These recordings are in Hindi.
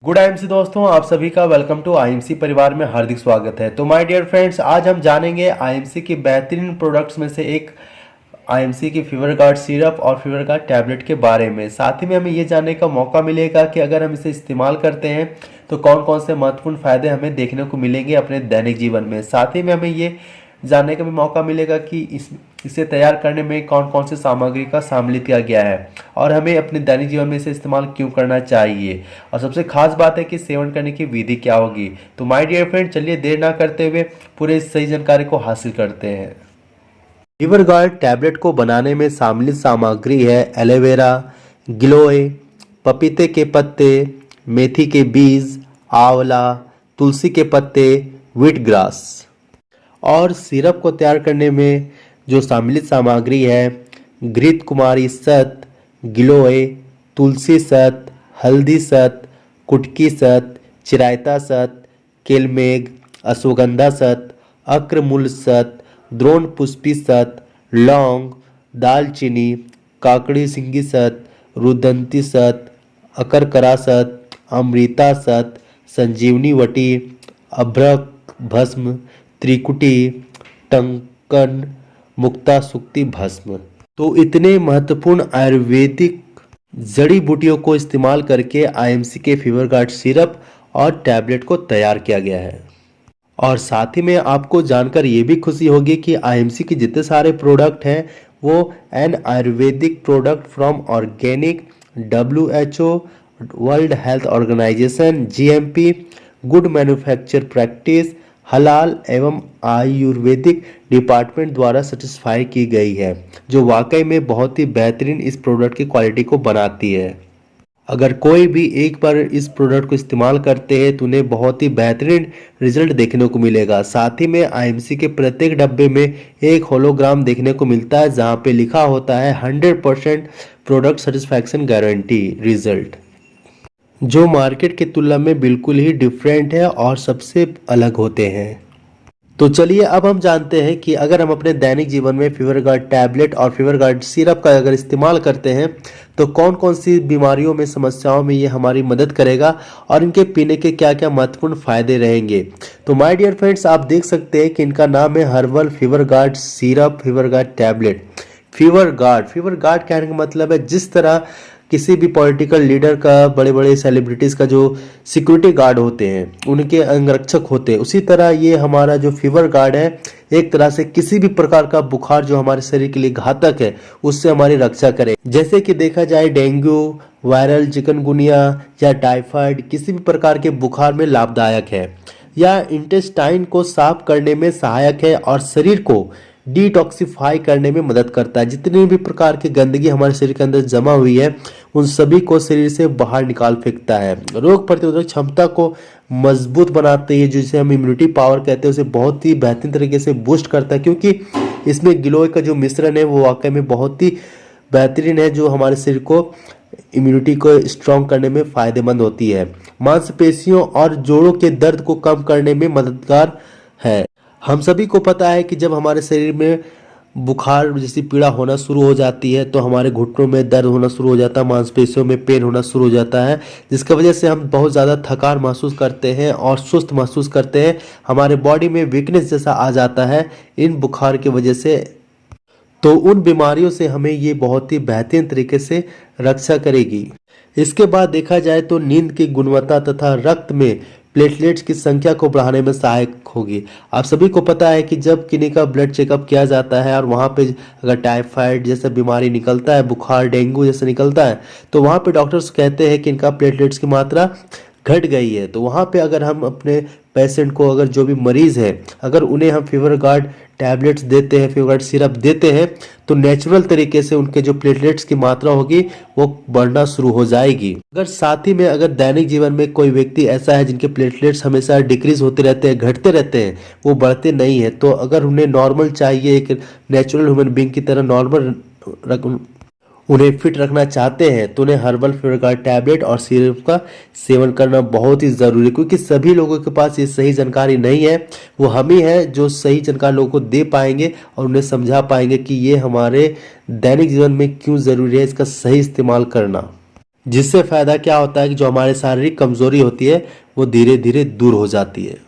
गुड आईएमसी दोस्तों, आप सभी का वेलकम टू आईएमसी परिवार में हार्दिक स्वागत है। तो माय डियर फ्रेंड्स, आज हम जानेंगे आईएमसी के बेहतरीन प्रोडक्ट्स में से एक आईएमसी की फीवर गार्ड सिरप और फीवर गार्ड टैबलेट के बारे में। साथ ही में हमें ये जानने का मौका मिलेगा कि अगर हम इसे इस्तेमाल करते हैं तो कौन कौन से महत्वपूर्ण फायदे हमें देखने को मिलेंगे अपने दैनिक जीवन में। साथ ही में हमें ये जानने का भी मौका मिलेगा कि इसे तैयार करने में कौन कौन सी सामग्री का शामिल किया गया है और हमें अपने दैनिक जीवन में इसे इस्तेमाल क्यों करना चाहिए, और सबसे खास बात है कि सेवन करने की विधि क्या होगी। तो माय डियर फ्रेंड, चलिए देर ना करते हुए पूरे सही जानकारी को हासिल करते हैं। फीवर गार्ड टैबलेट को बनाने में शामिल सामग्री है एलोवेरा, गिलोय, पपीते के पत्ते, मेथी के बीज, आंवला, तुलसी के पत्ते, व्हीट ग्रास। और सिरप को तैयार करने में जो शामिल सामग्री है घृत कुमारी शत, गिलोय, तुलसी शत, हल्दी शत, कुटकी शत, चिरायता शत, केलमेघ, अश्वगंधा शत, अक्रमूल शत, द्रोण पुष्पी शत, लौंग, दालचीनी, काकड़ी सिंगी शत, रुदंती शत, अकरकरा शत, अमृता शत, संजीवनी वटी, अभ्रक भस्म, त्रिकुटी, टंकन, मुक्ता सुक्ति भस्म। तो इतने महत्वपूर्ण आयुर्वेदिक जड़ी बूटियों को इस्तेमाल करके आईएमसी के फीवर गार्ड सिरप और टैबलेट को तैयार किया गया है। और साथ ही में आपको जानकर ये भी खुशी होगी कि आईएमसी के जितने सारे प्रोडक्ट हैं वो an Ayurvedic product from organic, WHO, world health organisation, GMP, good manufacture practice, हलाल एवं आयुर्वेदिक डिपार्टमेंट द्वारा सर्टिफाई की गई है, जो वाकई में बहुत ही बेहतरीन इस प्रोडक्ट की क्वालिटी को बनाती है। अगर कोई भी एक बार इस प्रोडक्ट को इस्तेमाल करते हैं तो उन्हें बहुत ही बेहतरीन रिजल्ट देखने को मिलेगा। साथ ही में आईएमसी के प्रत्येक डब्बे में एक होलोग्राम देखने को मिलता है जहां पे लिखा होता है 100% प्रोडक्ट सेटिस्फैक्शन गारंटी रिजल्ट, जो मार्केट की तुलना में बिल्कुल ही डिफरेंट है और सबसे अलग होते हैं। तो चलिए अब हम जानते हैं कि अगर हम अपने दैनिक जीवन में फीवर गार्ड टैबलेट और फीवर गार्ड सिरप का अगर इस्तेमाल करते हैं तो कौन कौन सी बीमारियों में, समस्याओं में ये हमारी मदद करेगा और इनके पीने के क्या क्या महत्वपूर्ण फायदे रहेंगे। तो माय डियर फ्रेंड्स, आप देख सकते हैं कि इनका नाम है herbal fever guard syrup, fever guard tablet. Fever guard कहने का मतलब है जिस तरह किसी भी पॉलिटिकल लीडर का, बड़े बड़े सेलिब्रिटीज का जो सिक्योरिटी गार्ड होते हैं, उनके अंगरक्षक होते हैं, उसी तरह ये हमारा जो फीवर गार्ड है एक तरह से किसी भी प्रकार का बुखार जो हमारे शरीर के लिए घातक है उससे हमारी रक्षा करे। जैसे कि देखा जाए डेंगू, वायरल चिकनगुनिया या टाइफाइड किसी भी प्रकार के बुखार में लाभदायक है, या इंटेस्टाइन को साफ करने में सहायक है और शरीर को डिटॉक्सिफाई करने में मदद करता है। जितनी भी प्रकार की गंदगी हमारे शरीर के अंदर जमा हुई है उन सभी को शरीर से बाहर निकाल फेंकता है। रोग प्रतिरोधक क्षमता को मजबूत बनाते हैं, जिसे हम इम्यूनिटी पावर कहते हैं, उसे बहुत ही बेहतरीन तरीके से बूस्ट करता है, क्योंकि इसमें गिलोय का जो मिश्रण है वो वाकई में बहुत ही बेहतरीन है, जो हमारे शरीर को इम्यूनिटी को स्ट्रॉन्ग करने में फायदेमंद होती है। मांसपेशियों और जोड़ों के दर्द को कम करने में मददगार है। हम सभी को पता है कि जब हमारे शरीर में बुखार जैसी पीड़ा होना शुरू हो जाती है तो हमारे घुटनों में दर्द होना शुरू हो जाता है, मांसपेशियों में पेन होना शुरू हो जाता है, जिसकी वजह से हम बहुत ज़्यादा थकान महसूस करते हैं और सुस्त महसूस करते हैं, हमारे बॉडी में वीकनेस जैसा आ जाता है इन बुखार की वजह से। तो उन बीमारियों से हमें ये बहुत ही बेहतरीन तरीके से रक्षा करेगी। इसके बाद देखा जाए तो नींद की गुणवत्ता तथा रक्त में प्लेटलेट्स की संख्या को बढ़ाने में सहायक होगी। आप सभी को पता है कि जब किन्हीं का ब्लड चेकअप किया जाता है और वहाँ पे अगर टाइफाइड जैसा बीमारी निकलता है, बुखार, डेंगू जैसा निकलता है, तो वहाँ पे डॉक्टर्स कहते हैं कि इनका प्लेटलेट्स की मात्रा घट गई है। तो वहाँ पे अगर हम अपने पेशेंट को, अगर जो भी मरीज़ है, अगर उन्हें हम फीवर गार्ड टैबलेट्स देते हैं, फीवर गार्ड सिरप देते हैं, तो नेचुरल तरीके से उनके जो प्लेटलेट्स की मात्रा होगी वो बढ़ना शुरू हो जाएगी। अगर साथ ही में अगर दैनिक जीवन में कोई व्यक्ति ऐसा है जिनके प्लेटलेट्स हमेशा डिक्रीज होते रहते हैं, घटते रहते हैं, वो बढ़ते नहीं है, तो अगर उन्हें नॉर्मल चाहिए, एक नेचुरल ह्यूमन बीइंग की तरह नॉर्मल उन्हें फिट रखना चाहते हैं, तो उन्हें हर्बल फीवर गार्ड टैबलेट और सिरप का सेवन करना बहुत ही ज़रूरी है, क्योंकि सभी लोगों के पास ये सही जानकारी नहीं है। वो हम ही हैं जो सही जानकारी लोगों को दे पाएंगे और उन्हें समझा पाएंगे कि ये हमारे दैनिक जीवन में क्यों ज़रूरी है इसका सही इस्तेमाल करना। जिससे फ़ायदा क्या होता है कि जो हमारी शारीरिक कमज़ोरी होती है वो धीरे धीरे दूर हो जाती है।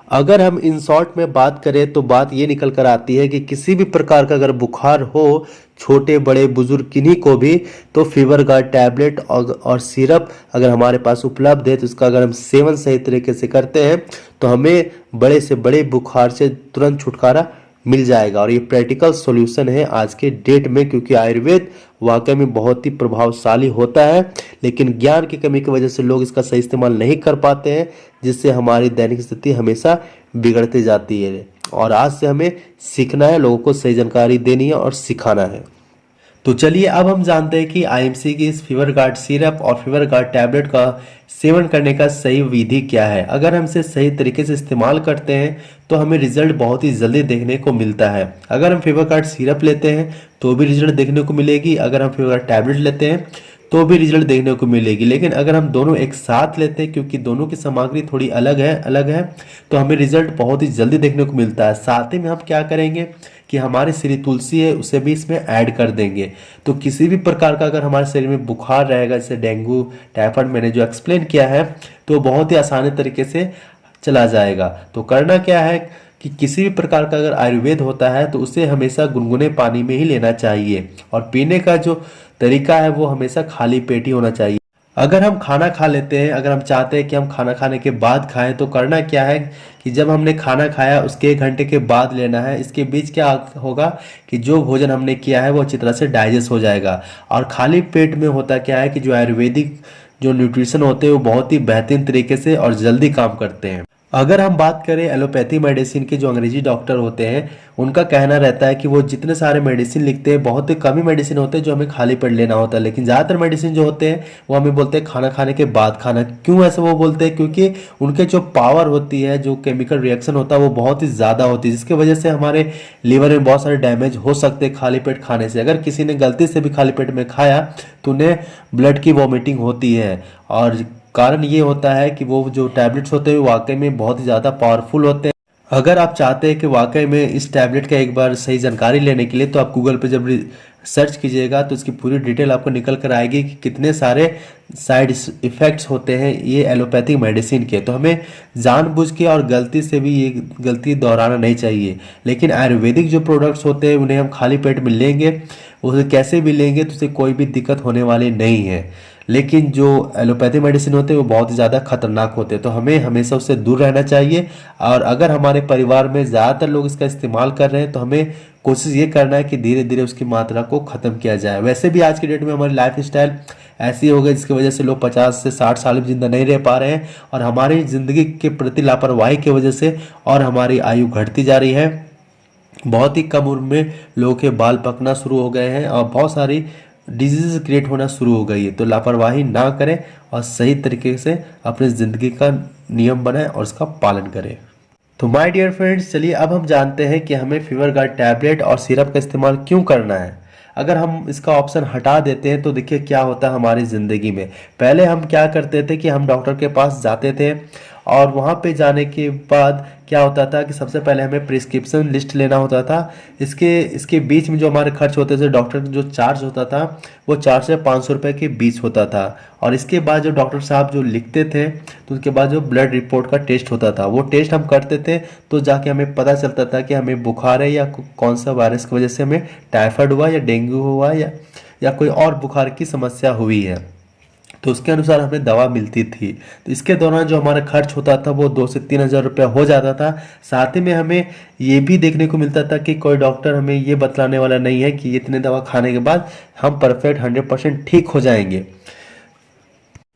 अगर हम इन शॉर्ट में बात करें तो बात ये निकल कर आती है कि किसी भी प्रकार का अगर बुखार हो, छोटे बड़े बुजुर्ग किन्हीं को भी, तो फीवर गार्ड टैबलेट और सिरप अगर हमारे पास उपलब्ध है तो इसका अगर हम सेवन सही तरीके से करते हैं तो हमें बड़े से बड़े बुखार से तुरंत छुटकारा मिल जाएगा। और ये प्रैक्टिकल सॉल्यूशन है आज के डेट में, क्योंकि आयुर्वेद वाकई में बहुत ही प्रभावशाली होता है, लेकिन ज्ञान की कमी की वजह से लोग इसका सही इस्तेमाल नहीं कर पाते हैं, जिससे हमारी दैनिक स्थिति हमेशा बिगड़ती जाती है। और आज से हमें सीखना है, लोगों को सही जानकारी देनी है और सिखाना है। तो चलिए अब हम जानते हैं कि आईएमसी की इस फीवर गार्ड सिरप और फीवर गार्ड टैबलेट का सेवन करने का सही विधि क्या है। अगर हम इसे सही तरीके से इस्तेमाल करते हैं तो हमें रिजल्ट बहुत ही जल्दी देखने को मिलता है। अगर हम फीवर गार्ड सिरप लेते हैं तो भी रिजल्ट देखने को मिलेगी, अगर हम फीवर गार्ड टैबलेट लेते हैं तो भी रिजल्ट देखने को मिलेगी। लेकिन अगर हम दोनों एक साथ लेते हैं, क्योंकि दोनों की सामग्री थोड़ी अलग है, तो हमें रिजल्ट बहुत ही जल्दी देखने को मिलता है। साथ ही में हम क्या करेंगे कि हमारे श्री तुलसी है उसे भी इसमें ऐड कर देंगे। तो किसी भी प्रकार का अगर हमारे शरीर में बुखार रहेगा, जैसे डेंगू, टाइफाइड, मैंने जो एक्सप्लेन किया है, तो बहुत ही आसानी तरीके से चला जाएगा। तो करना क्या है कि किसी भी प्रकार का अगर आयुर्वेद होता है तो उसे हमेशा गुनगुने पानी में ही लेना चाहिए, और पीने का जो तरीका है वो हमेशा खाली पेट ही होना चाहिए। अगर हम खाना खा लेते हैं, अगर हम चाहते हैं कि हम खाना खाने के बाद खाएं, तो करना क्या है कि जब हमने खाना खाया उसके 1 घंटे के बाद लेना है। इसके बीच क्या होगा कि जो भोजन हमने किया है वो अच्छी तरह से डाइजेस्ट हो जाएगा। और खाली पेट में होता क्या है कि जो आयुर्वेदिक जो न्यूट्रिशन होते हैं वो बहुत ही बेहतरीन तरीके से और जल्दी काम करते हैं। अगर हम बात करें एलोपैथी मेडिसिन के, जो अंग्रेजी डॉक्टर होते हैं, उनका कहना रहता है कि वो जितने सारे मेडिसिन लिखते हैं, बहुत ही कम ही मेडिसिन होते हैं जो हमें खाली पेट लेना होता है, लेकिन ज़्यादातर मेडिसिन जो होते हैं वो हमें बोलते हैं खाना खाने के बाद खाना। क्यों ऐसा वो बोलते हैं? क्योंकि उनके जो पावर होती है, जो केमिकल रिएक्शन होता है वो बहुत ही ज़्यादा होती है, जिसकी वजह से हमारे लीवर में बहुत सारे डैमेज हो सकते हैं खाली पेट खाने से। अगर किसी ने गलती से भी खाली पेट में खाया तो उन्हें ब्लड की वॉमिटिंग होती है, और कारण ये होता है कि वो जो टैबलेट्स होते हैं वाकई में बहुत ही ज़्यादा पावरफुल होते हैं। अगर आप चाहते हैं कि वाकई में इस टैबलेट का एक बार सही जानकारी लेने के लिए, तो आप गूगल पे जब सर्च कीजिएगा तो इसकी पूरी डिटेल आपको निकल कर आएगी कि कितने सारे साइड इफ़ेक्ट्स होते हैं ये एलोपैथिक मेडिसिन के। तो हमें जानबूझ के और गलती से भी ये गलती दोहराना नहीं चाहिए। लेकिन आयुर्वेदिक जो प्रोडक्ट्स होते हैं उन्हें हम खाली पेट में लेंगे, उसे कैसे भी लेंगे तो उसे कोई भी दिक्कत होने वाली नहीं है। लेकिन जो एलोपैथी मेडिसिन होते हैं वो बहुत ही ज़्यादा खतरनाक होते हैं, तो हमें हमेशा उससे दूर रहना चाहिए। और अगर हमारे परिवार में ज़्यादातर लोग इसका इस्तेमाल कर रहे हैं तो हमें कोशिश ये करना है कि धीरे धीरे उसकी मात्रा को ख़त्म किया जाए। वैसे भी आज की डेट में हमारी लाइफ स्टाइल ऐसी हो गई जिसकी वजह से लोग 50 से 60 साल भी जिंदा नहीं रह पा रहे हैं, और हमारी ज़िंदगी के प्रति लापरवाही की वजह से और हमारी आयु घटती जा रही है। बहुत ही कम उम्र में लोगों के बाल पकना शुरू हो गए हैं और बहुत सारी डिजीज क्रिएट होना शुरू हो गई है। तो लापरवाही ना करें और सही तरीके से अपनी ज़िंदगी का नियम बनाएं और उसका पालन करें। तो माय डियर फ्रेंड्स, चलिए अब हम जानते हैं कि हमें फीवर गार्ड टैबलेट और सिरप का इस्तेमाल क्यों करना है। अगर हम इसका ऑप्शन हटा देते हैं तो देखिए क्या होता है हमारी ज़िंदगी में। पहले हम क्या करते थे कि हम डॉक्टर के पास जाते थे, और वहाँ पे जाने के बाद क्या होता था कि सबसे पहले हमें प्रिस्क्रिप्शन लिस्ट लेना होता था। इसके बीच में जो हमारे खर्च होते थे, डॉक्टर जो चार्ज होता था वो 400 से 500 रुपये के बीच होता था। और इसके बाद जो डॉक्टर साहब जो लिखते थे तो उसके बाद जो ब्लड रिपोर्ट का टेस्ट होता था वो टेस्ट हम करते थे, तो जाके हमें पता चलता था कि हमें बुखार है या कौन सा वायरस की वजह से हमें टाइफाइड हुआ या डेंगू हुआ या कोई और बुखार की समस्या हुई है। तो उसके अनुसार हमें दवा मिलती थी। तो इसके दौरान जो हमारा खर्च होता था वो 2 से 3 हज़ार रुपया हो जाता था। साथ ही में हमें ये भी देखने को मिलता था कि कोई डॉक्टर हमें ये बतलाने वाला नहीं है कि इतने दवा खाने के बाद हम परफेक्ट 100% ठीक हो जाएंगे,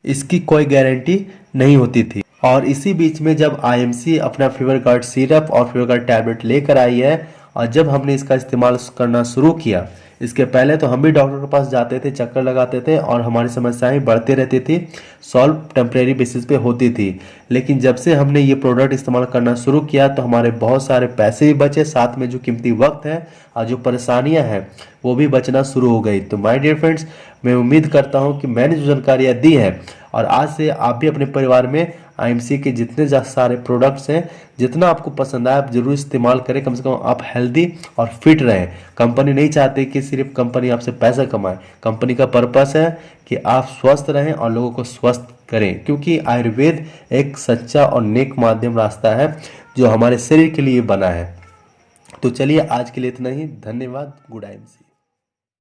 इसकी कोई गारंटी नहीं होती थी। और इसी बीच में जब आईएमसी अपना फीवर गार्ड सिरप और फीवर गार्ड टैबलेट लेकर आई है, और जब हमने इसका इस्तेमाल करना शुरू किया, इसके पहले तो हम भी डॉक्टर के पास जाते थे, चक्कर लगाते थे और हमारी समस्याएं बढ़ती रहती थी, सॉल्व टेम्परेरी बेसिस पे होती थी। लेकिन जब से हमने ये प्रोडक्ट इस्तेमाल करना शुरू किया तो हमारे बहुत सारे पैसे भी बचे, साथ में जो कीमती वक्त है और जो परेशानियां हैं वो भी बचना शुरू हो गई। तो माय डियर फ्रेंड्स, मैं उम्मीद करता हूँ कि मैंने जो जानकारियाँ दी हैं और आज से आप भी अपने परिवार में आईएमसी के जितने सारे प्रोडक्ट्स हैं, जितना आपको पसंद आए आप जरूर इस्तेमाल करें। कम से कम आप हेल्दी और फिट रहें। कंपनी नहीं चाहती कि सिर्फ कंपनी आपसे पैसा कमाए, कंपनी का पर्पस है कि आप स्वस्थ रहें और लोगों को स्वस्थ करें, क्योंकि आयुर्वेद एक सच्चा और नेक माध्यम रास्ता है जो हमारे शरीर के लिए बना है। तो चलिए आज के लिए इतना ही। धन्यवाद। Good IMC.